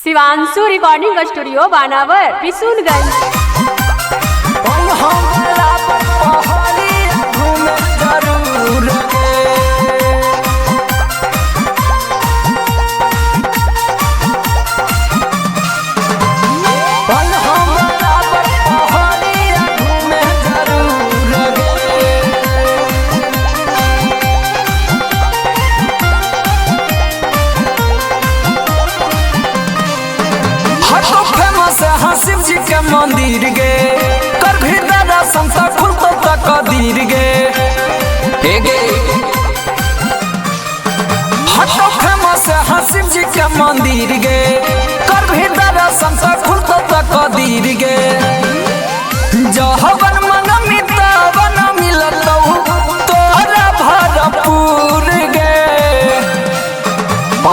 Shivanshu recording studio बानावर बिशुनगंज। शिव जी के मंदिर गे कर भी दर्शन खुल तो तकदीर गे हे गे हटो फेमस है शिव जी के मंदिर गे कर भी दर्शन खुल तो तकदीर गे जहवन मन मितवन मिलत तोरा भरपूर गे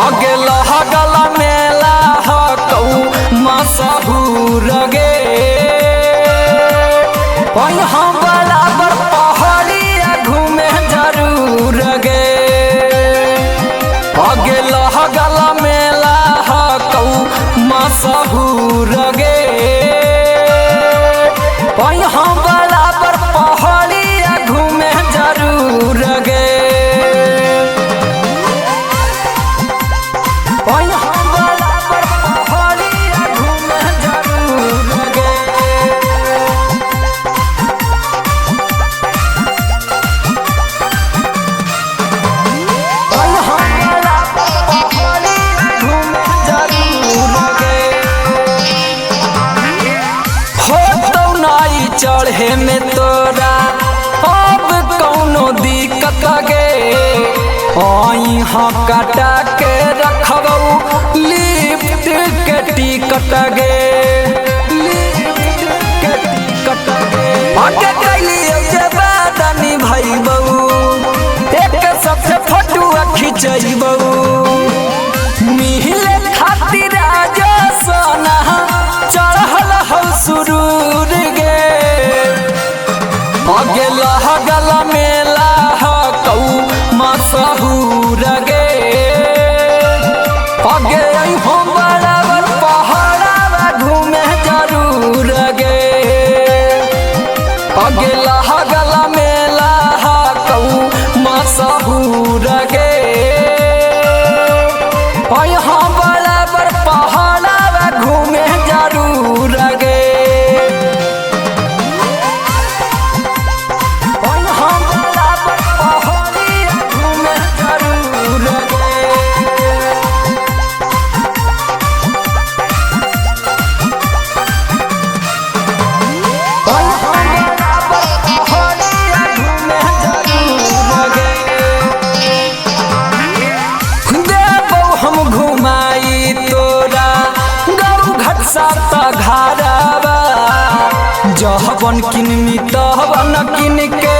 आगे लहगल मेला हकौ मशहूर गे हम बराबर पहाड़िया घूमे जरूर गे आगे लहगल मेला हकौ मशहूर गे हम बराबर पहाड़िया घूमे जरूर गे चढ़े में तोरा अब कौनो दिक्कत गे यहाँ कटा के रखबौ लिफ्ट के टिकट गे आगे कैलिए जे बादनी भइबौ एक सबसे फोटो खिंचबौ मिले खातिर आज सोना चढ़ल हौ सुरूर गे आगे लहगल मेला हकौ मशहूर गे आगे हम बराबर पहाड़ा घूमे जरूर गे आगे लहगल मेला हकौ मशहूर गे हम बराबर पहाड़ा घूमे जरूर गे जहबन किनमी तहबन किन के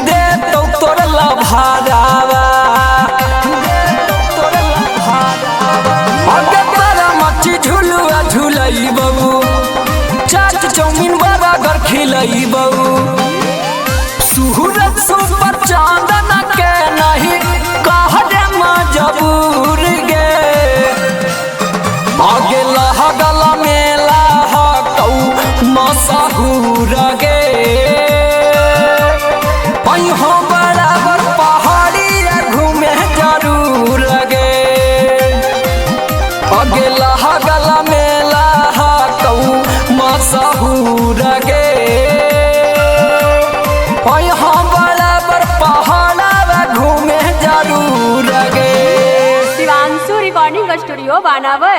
दे तो तोर लभारावा आगे तारा मच्छी झुलुआ झुलैबौ चाट चौमिन बर्गर खिलैबौ सूरज सुपर चांदन के नहीं कह दे मजबूर गे आगे लहगल मेला हकौ मशहूर गे हम बराबर पहाड़िया घूमे जरूर गे आगे लहगल मेला हकौ मशहूर गे हम बराबर पहाड़ा घूमे जरूर गे। शिवांशु रिकॉर्डिंग स्टूडियो बानावर।